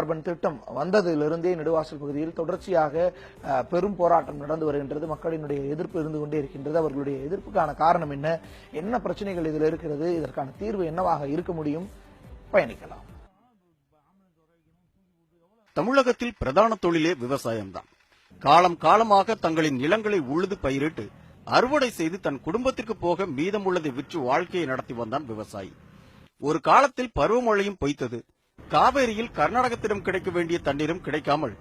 Carbon திட்டம் வந்ததிலிருந்தே நெடுவாசல் பகுதியில் தொடர்ச்சியாக பெரும் போராட்டம் நடந்து வருகின்றது. மக்களினுடைய எதிர்ப்பு இருந்து கொண்டே இருக்கின்றது. அவர்களுடைய எதிர்ப்புக்கான காரணம் என்ன, என்ன பிரச்சனைகள் இதில் இருக்கிறது, இதற்கான தீர்வு என்னவாக இருக்க முடியும், பயணிக்கலாம். தமிழகத்தில் பிரதான தொழிலே விவசாயம்தான். காலம் காலமாக தங்களின் நிலங்களை உழுது பயிரிட்டு அறுவடை செய்து தன் குடும்பத்திற்கு போக மீதமுள்ளதை விற்று வாழ்க்கையை நடத்தி வந்தான் விவசாயி. ஒரு காலத்தில் பருவமழையும் பொய்த்தது. காவேரியில் கர்நாடகத்திடம் கிடைக்க வேண்டிய தண்ணீரும் கிடைக்காமல்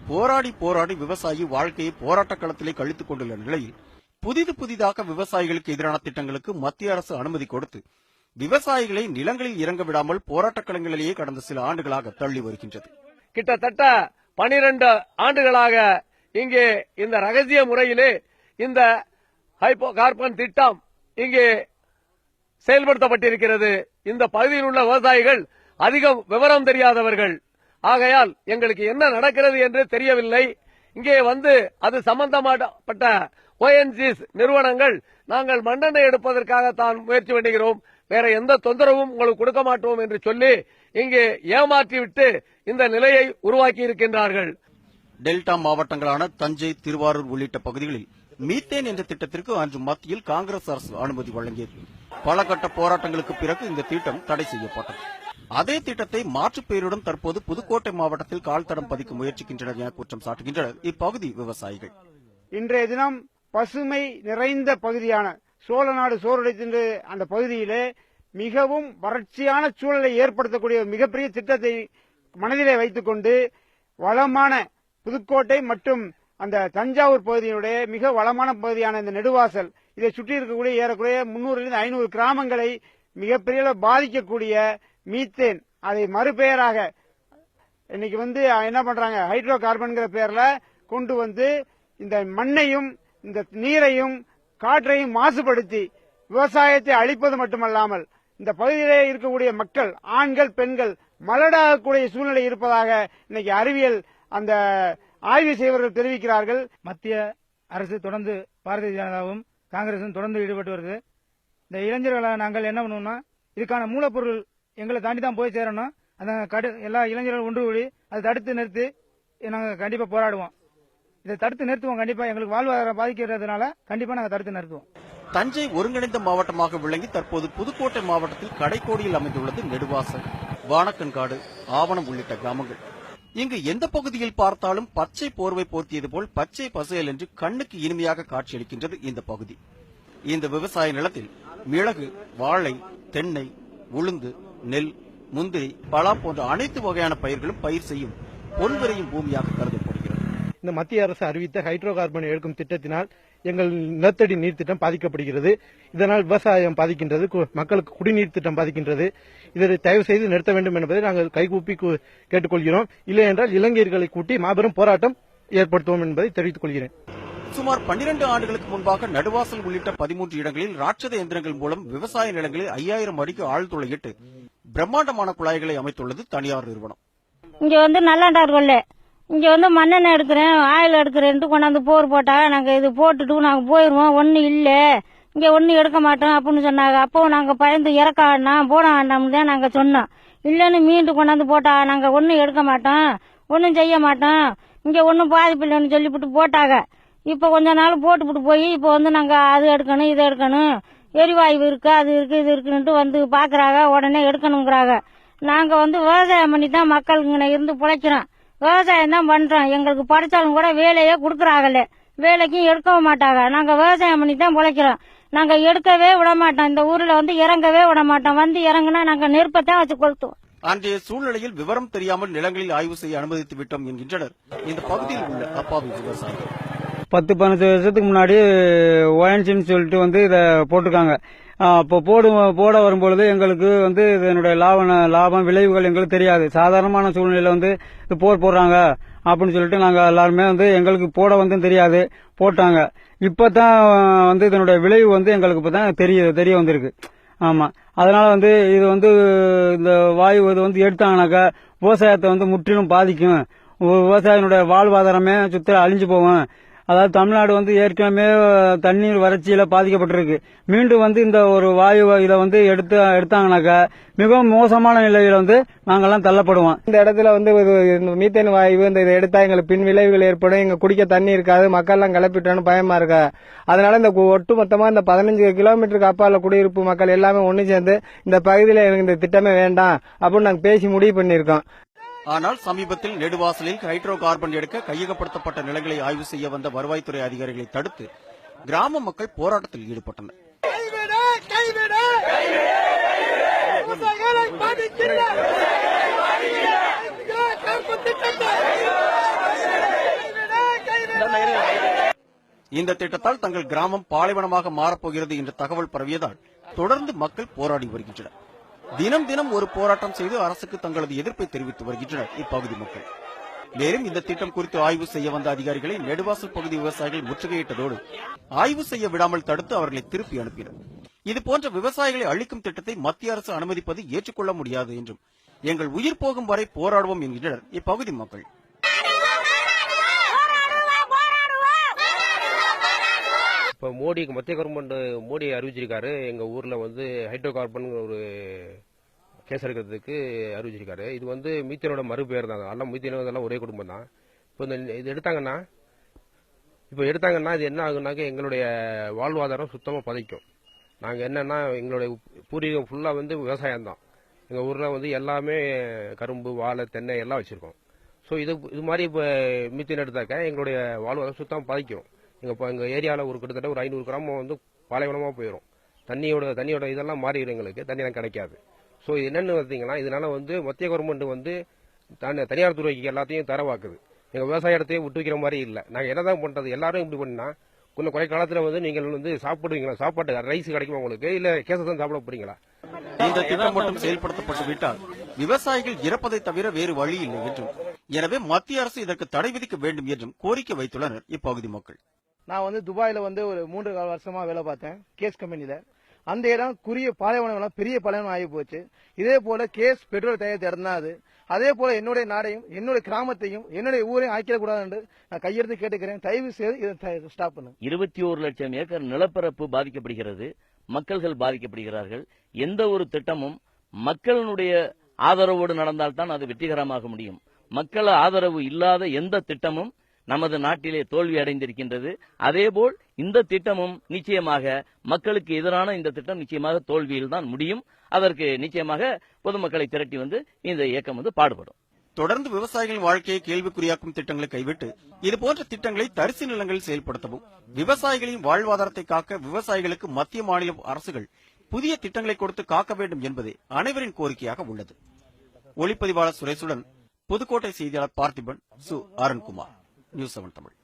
போராடி போராடி விவசாயி வாழ்க்கையை போராட்ட களத்திலே கழித்துக் கொண்டுள்ள நிலையில் புதிதாக விவசாயிகளுக்கு எதிரான திட்டங்களுக்கு மத்திய அரசு அனுமதி கொடுத்து விவசாயிகளை நிலங்களில் இறங்க விடாமல் போராட்ட களங்களிலேயே கடந்த சில ஆண்டுகளாக தள்ளி வருகின்றது. கிட்டத்தட்ட 12 ஆண்டுகளாக இங்கே இந்த ரகசிய முறையிலே இந்த ஹைட்ரோ கார்பன் திட்டம் இங்கே செயல்படுத்தப்பட்டிருக்கிறது. இந்த பகுதியில் உள்ள விவசாயிகள் அதிகம் விவரம் தெரியாதவர்கள். ஆகையால் எங்களுக்கு என்ன நடக்கிறது என்று தெரியவில்லை. இங்கே வந்து அது சம்பந்தப்பட்ட ONGs நிறுவனங்கள் நாங்கள் மண்ணெண்ணெய் எடுப்பதற்காக தான் முயற்சி பண்ணுகிறோம், வேற எந்த தொந்தரவும் உங்களுக்கு கொடுக்க மாட்டோம் என்று சொல்லி இங்கே ஏமாற்றிவிட்டு இந்த நிலையை உருவாக்கி இருக்கின்றார்கள். டெல்டா மாவட்டங்களான தஞ்சை, திருவாரூர் உள்ளிட்ட பகுதிகளில் மீத்தேன் என்ற திட்டத்திற்கு அன்று மத்தியில் காங்கிரஸ் அரசு அனுமதி வழங்கியது. பல கட்ட போராட்டங்களுக்கு பிறகு இந்த திட்டம் தடை செய்யப்பட்டது. அதே திட்டத்தை மாற்றுப் பெயருடன் தற்போது புதுக்கோட்டை மாவட்டத்தில் கால்தடம் பதிக்க முயற்சிக்கின்றனர் என குற்றம் சாட்டுகின்றனர் இப்பகுதி விவசாயிகள். இன்றைய தினம் பசுமை நிறைந்த பகுதியான சோழநாடு சோறுடைத்து அந்த பகுதியிலே மிகவும் வறட்சியான சூழலை ஏற்படுத்தக்கூடிய மிகப்பெரிய திட்டத்தை மனதிலே வைத்துக் கொண்டு வளமான புதுக்கோட்டை மற்றும் அந்த தஞ்சாவூர் பகுதியினுடைய மிக வளமான பகுதியான இந்த நெடுவாசல், இதை சுற்றி இருக்கக்கூடிய ஏறக்குறைய 300-500 கிராமங்களை மிகப்பெரிய பாதிக்கக்கூடிய மீத்தேன், அதை மறுபெயராக இன்னைக்கு என்ன பண்றாங்க, ஹைட்ரோ கார்பன்கிற பெயர்ல கொண்டு வந்து இந்த மண்ணையும் இந்த நீரையும் காற்றையும் மாசுபடுத்தி விவசாயத்தை அழிப்பது மட்டுமல்லாமல் இந்த பகுதியிலே இருக்கக்கூடிய மக்கள், ஆண்கள் பெண்கள் மலடாகக்கூடிய சூழ்நிலை இருப்பதாக இன்னைக்கு அறிவியல் அந்த ஆய்வு செய்வர்கள் தெரிவிக்கிறார்கள். மத்திய அரசு தொடர்ந்து பாரதிய ஜனதாவும் காங்கிரசும் தொடர்ந்து ஈடுபட்டு வருது. இந்த இளைஞர்களை நாங்கள் என்ன பண்ணுவோம்னா, இதுக்கான மூலப்பொருள் எங்களை தாண்டி தான் போய் சேரணும். அந்த எல்லா இளைஞர்களும் ஒன்று கூடி அதை தடுத்து நிறுத்தி நாங்கள் கண்டிப்பா போராடுவோம். இதை தடுத்து நிறுத்துவோம். கண்டிப்பா எங்களுக்கு வாழ்வாதாரம் பாதிக்கிறதுனால கண்டிப்பா நாங்கள் தடுத்து நிறுத்துவோம். தஞ்சை ஒருங்கிணைந்த மாவட்டமாக விளங்கி தற்போது புதுக்கோட்டை மாவட்டத்தில் கடைக்கோடியில் அமைந்துள்ளது நெடுவாசல், வானக்கன்காடு, ஆவணம் உள்ளிட்ட கிராமங்கள். இங்கு எந்த பகுதியில் பார்த்தாலும் பச்சை போர்வை போர்த்தியது போல் பச்சை பசேல் என்று கண்ணுக்கு இனிமையாக காட்சியளிக்கின்றது இந்த பகுதி. இந்த விவசாய நிலத்தில் மிளகு, வாழை, தென்னை, உளுந்து, நெல், முந்திரி, பலா போன்ற அனைத்து வகையான பயிர்களும் பயிர் செய்யும் பொன்விரையும் பூமியாக கருதப்படுகிறது. இந்த மத்திய அரசு அறிவித்த ஹைட்ரோ கார்பன் எடுக்கும் திட்டத்தினால் எங்கள் நிலத்தடி நீர் திட்டம் பாதிக்கப்படுகிறது. இதனால் விவசாயம் பாதிக்கின்றது, மக்களுக்கு குடிநீர் திட்டம் பாதிக்கின்றது. இதை தயவு செய்து நிறுத்த வேண்டும் என்பதை நாங்கள் கைகூப்பி கேட்டுக்கொள்கிறோம். இல்லை என்றால் இளைஞர்களை கூட்டி மாபெரும் போராட்டம் ஏற்படுத்துவோம் என்பதை தெரிவித்துக் கொள்கிறேன். சுமார் 12 ஆண்டுகளுக்கு முன்பாக நடுவாசல் உள்ளிட்ட 13 இடங்களில் ராட்சத எந்திரங்கள் மூலம் விவசாய நிலங்களில் 5000 அடிக்கு ஆழ்துளையிட்டு பிரம்மாண்டமான குழாய்களை அமைத்துள்ளது தனியார் நிறுவனம். இங்க நல்லாண்டார்கள், இங்க மண்ணெண்ணெய் எடுக்கிறேன், ஆயில் எடுக்கிறேன்ட்டு கொண்டாந்து போர் போட்டா நாங்க இது போட்டுட்டு நாங்க போயிருவோம். ஒன்னும் இல்ல, இங்க ஒன்னும் எடுக்க மாட்டோம் அப்படின்னு சொன்னாங்க. அப்போ நாங்க பயந்து இறக்க வேண்டாம் போட வேண்டாம்னு தான் நாங்க சொன்னோம். இல்லன்னு மீண்டும் கொண்டாந்து போட்டா நாங்க ஒன்னும் எடுக்க மாட்டோம், ஒன்னும் செய்ய மாட்டோம், இங்க ஒன்னும் பாதிப்பு இல்லைன்னு சொல்லிவிட்டு போட்டாங்க. இப்ப கொஞ்ச நாள் போட்டுவிட்டு போய் இப்ப நாங்க அது எடுக்கணும் இதை எடுக்கணும், எரிவாயு இருக்கு அது இருக்கு இது இருக்குன்னுட்டு பாக்குறாங்க. உடனே எடுக்கணுங்கிறாங்க. நாங்க விவசாயம் பண்ணி தான் மக்களுக்கு இருந்து பிழைக்கிறோம், விவசாயம் தான் பண்றோம். எங்களுக்கு படிச்சாலும் கூட வேலையே கொடுக்குறாங்கல்ல, வேலைக்கும் எடுக்கவும் மாட்டாங்க. நாங்க விவசாயம் பண்ணி தான் பிழைக்கிறோம். நாங்க எடுக்கவே விட மாட்டோம், இந்த ஊர்ல இறங்கவே விட மாட்டோம். இறங்குனா நாங்க நெருப்பத்தான் வச்சு கொளுத்துவோம். அன்றைய சூழ்நிலையில் விவரம் தெரியாமல் நிலங்களில் ஆய்வு செய்ய அனுமதித்து விட்டோம் என்கின்றனர் இந்த பகுதியில் உள்ள அப்பாவி விவசாயிகள். 10-15 வருஷத்துக்கு முன்னாடி ONGன்னு சொல்லிட்டு இதை போட்டிருக்காங்க. அப்போ போட வரும்பொழுது எங்களுக்கு இதனுடைய லாபம் விளைவுகள் எங்களுக்கு தெரியாது. சாதாரணமான சூழ்நிலையில இது போடுறாங்க அப்படின்னு சொல்லிட்டு நாங்க எல்லாருமே எங்களுக்கு போட தெரியாது, போட்டாங்க. இப்பதான் இதனுடைய விளைவு எங்களுக்கு இப்பதான் தெரிய வந்திருக்கு. ஆமா, அதனால இது இந்த வாயு இது எடுத்தாங்கனாக்கா விவசாயத்தை முற்றிலும் பாதிக்கும், விவசாயினுடைய வாழ்வாதாரமே சுத்த அழிஞ்சு போகும். அதாவது தமிழ்நாடு வந்து ஏற்கனவே தண்ணீர் வறட்சியில பாதிக்கப்பட்டிருக்கு. மீண்டும் வந்து இந்த ஒரு வாயு இதை வந்து எடுத்தாங்கனாக்கா மிகவும் மோசமான நிலையில வந்து நாங்கெல்லாம் தள்ளப்படுவோம். இந்த இடத்துல வந்து மீத்தேன் வாயு இதை எடுத்தா எங்களுக்கு பின் விளைவுகள் ஏற்படும். எங்க குடிக்க தண்ணி இருக்காது, மக்கள் எல்லாம் கிளப்பிட்டோன்னு பயமா இருக்கா. அதனால இந்த ஒட்டு மொத்தமா இந்த 15 கிலோமீட்டருக்கு அப்பால குடியிருப்பு மக்கள் எல்லாமே ஒண்ணு சேர்ந்து இந்த பகுதியில எனக்கு இந்த திட்டமே வேண்டாம் அப்படின்னு நாங்க பேசி முடிவு பண்ணிருக்கோம். ஆனால் சமீபத்தில் நெடுவாசலில் ஹைட்ரோ கார்பன் எடுக்க கையகப்படுத்தப்பட்ட நிலங்களை ஆய்வு செய்ய வந்த வருவாய்த்துறை அதிகாரிகளை தடுத்து கிராம மக்கள் போராட்டத்தில் ஈடுபட்டனர். இந்த திட்டத்தால் தங்கள் கிராமம் பாலைவனமாக மாறப்போகிறது என்ற தகவல் பரவியதால் தொடர்ந்து மக்கள் போராடி வருகின்றனர். தினம் தினம் ஒரு போராட்டம் செய்து அரசுக்கு தங்களது எதிர்ப்பை தெரிவித்து வருகின்றனர் இப்பகுதி மக்கள். மேலும் இந்த திட்டம் குறித்து ஆய்வு செய்ய வந்த அதிகாரிகளை நெடுவாசல் பகுதி விவசாயிகள் முற்றுகையிட்டதோடு ஆய்வு செய்ய விடாமல் தடுத்து அவர்களை திருப்பி அனுப்பினர். இதுபோன்ற விவசாயிகளை அழிக்கும் திட்டத்தை மத்திய அரசு அனுமதிப்பது ஏற்றுக்கொள்ள முடியாது என்றும் எங்கள் உயிர் போகும் வரை போராடுவோம் என்கின்றனர் இப்பகுதி மக்கள். இப்போ மோடிக்கு மத்திய கவர்மெண்ட் மோடி அறிவிச்சிருக்காரு, எங்க ஊர்ல வந்து ஹைட்ரோ கார்பன் ஒரு கேஸ் எடுக்கிறதுக்கு அறிவிச்சிருக்காரு. இது வந்து மீத்தேனோட மறுபெயர் தான், எல்லாம் மீத்தேனோ இதெல்லாம் ஒரே குடும்பம் தான். இப்போ இது எடுத்தாங்கன்னா இது என்ன ஆகுனாக்க எங்களுடைய வாழ்வாதாரம் சுத்தமாக பாதிக்கும். நாங்கள் என்னன்னா எங்களுடைய பூர்வீகம் ஃபுல்லாக வந்து விவசாயம் தான். எங்கள் ஊரில் வந்து எல்லாமே கரும்பு, வாழை, தென்னை எல்லாம் வச்சிருக்கோம். ஸோ இது மாதிரி இப்போ மீத்தேன் எடுத்தாக்க எங்களுடைய வாழ்வாதாரம் சுத்தமாக பாதிக்கும். எங்கள் ஏரியாவில் ஒரு கிட்டத்தட்ட ஒரு 500 கிராமம் வந்து பாலைவனமாக போயிடும். தண்ணியோட இதெல்லாம் மாறிடும், எங்களுக்கு தண்ணியெல்லாம் கிடைக்காது. ஸோ இது என்னன்னு பார்த்தீங்கன்னா இதனால வந்து மத்திய கவர்மெண்ட் வந்து தனியார் துறைக்கு எல்லாத்தையும் தரவாக்குது. எங்கள் விவசாய இடத்தையும் விட்டு வைக்கிற மாதிரி இல்லை. நாங்கள் என்னதான் பண்ணுறது, எல்லாரும் இப்படி பண்ணா கொஞ்சம் குறை காலத்தில் வந்து நீங்கள் வந்து சாப்பிடுவீங்களா, சாப்பாட்டு ரைஸ் கிடைக்குமா உங்களுக்கு, இல்லை கேசத்தான் சாப்பிட போறீங்களா? இந்த திட்டம் மட்டும் செயல்படுத்தப்பட்டு விட்டால் விவசாயிகள் இறப்பதை தவிர வேறு வழி இல்லை என்றும், எனவே மத்திய அரசு இதற்கு தடை விதிக்க வேண்டும் என்றும் கோரிக்கை வைத்துள்ளனர் இப்பகுதி மக்கள். நான் வந்து துபாயில வந்து ஒரு 3 வருஷமா வேலை பார்த்தேன் கேஸ் கம்பெனில. அந்த இடம் குறுகிய பாலைவனம், பெரிய பாலைவனம் ஆகி போச்சு. இதே போல கேஸ் பெட்ரோல் தயாரித்த இடம் தான் அது. அதே போல என்னுடைய நாடையும் என்னுடைய கிராமத்தையும் என்னுடைய ஊரையும் ஆக்கிடக்கூடாது என்று நான் கையெழுத்து கேட்டுக்கிறேன். தயவு செய்து இதை ஸ்டாப் பண்ணு. 21 லட்சம் ஏக்கர் நிலப்பரப்பு பாதிக்கப்படுகிறது, மக்கள்கள் பாதிக்கப்படுகிறார்கள். எந்த ஒரு திட்டமும் மக்களுடைய ஆதரவோடு நடந்தால்தான் அது வெற்றிகரமாக முடியும். மக்கள் ஆதரவு இல்லாத எந்த திட்டமும் நமது நாட்டிலே தோல்வி அடைந்திருக்கின்றது. அதேபோல் இந்த திட்டமும் நிச்சயமாக மக்களுக்கு எதிரான இந்த திட்டம் நிச்சயமாக தோல்வியில் தான் முடியும். அதற்கு நிச்சயமாக பொதுமக்களை திரட்டி வந்து இந்த இயக்கம் வந்து பாடுபடும். தொடர்ந்து விவசாயிகளின் வாழ்க்கையை கேள்விக்குறியாக்கும் திட்டங்களை கைவிட்டு இதுபோன்ற திட்டங்களை தரிசு நிலங்களில் செயல்படுத்தவும், விவசாயிகளின் வாழ்வாதாரத்தை காக்க விவசாயிகளுக்கு மத்திய மாநில அரசுகள் புதிய திட்டங்களை கொடுத்து காக்க வேண்டும் என்பதே அனைவரின் கோரிக்கையாக உள்ளது. ஒளிப்பதிவாளர் சுரேஷுடன் புதுக்கோட்டை செய்தியாளர் பார்த்திபன், சு. அருண்குமார், நியூஸ் 7 தமிழ்.